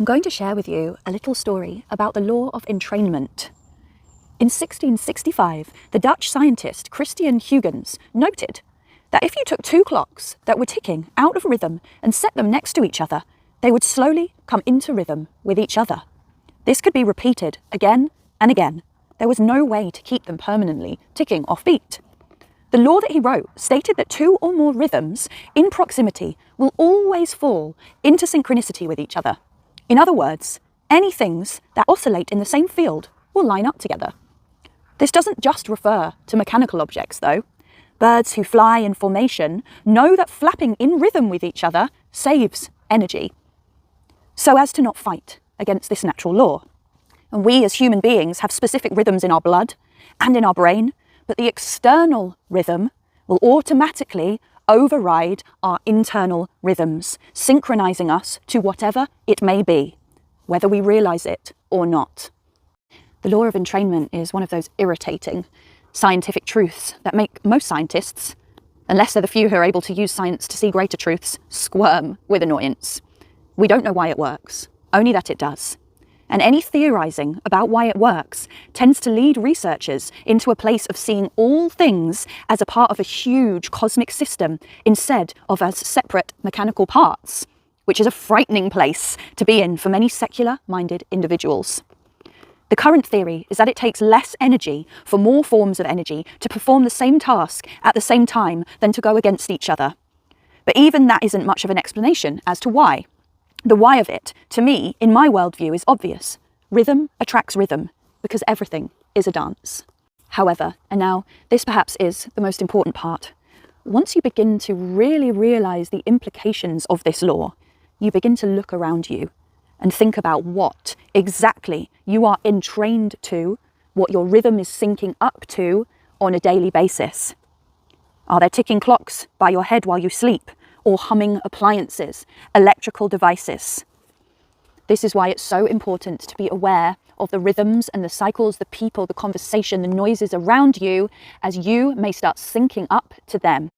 I'm going to share with you a little story about the law of entrainment. In 1665, the Dutch scientist Christian Huygens noted that if you took two clocks that were ticking out of rhythm and set them next to each other, they would slowly come into rhythm with each other. This could be repeated again and again. There was no way to keep them permanently ticking off beat. The law that he wrote stated that two or more rhythms in proximity will always fall into synchronicity with each other. In other words, any things that oscillate in the same field will line up together. This doesn't just refer to mechanical objects, though. Birds who fly in formation know that flapping in rhythm with each other saves energy, so as to not fight against this natural law. And we as human beings have specific rhythms in our blood and in our brain, but the external rhythm will automatically override our internal rhythms, synchronizing us to whatever it may be, whether we realize it or not. The law of entrainment is one of those irritating scientific truths that make most scientists, unless they're the few who are able to use science to see greater truths, squirm with annoyance. We don't know why it works, only that it does. And any theorizing about why it works tends to lead researchers into a place of seeing all things as a part of a huge cosmic system instead of as separate mechanical parts, which is a frightening place to be in for many secular-minded individuals. The current theory is that it takes less energy for more forms of energy to perform the same task at the same time than to go against each other. But even that isn't much of an explanation as to why. The why of it, to me, in my worldview, is obvious. Rhythm attracts rhythm, because everything is a dance. However, and now this perhaps is the most important part, once you begin to really realize the implications of this law, you begin to look around you and think about what exactly you are entrained to, what your rhythm is syncing up to on a daily basis. Are there ticking clocks by your head while you sleep? Or humming appliances, electrical devices? This is why it's so important to be aware of the rhythms and the cycles, the people, the conversation, the noises around you, as you may start syncing up to them.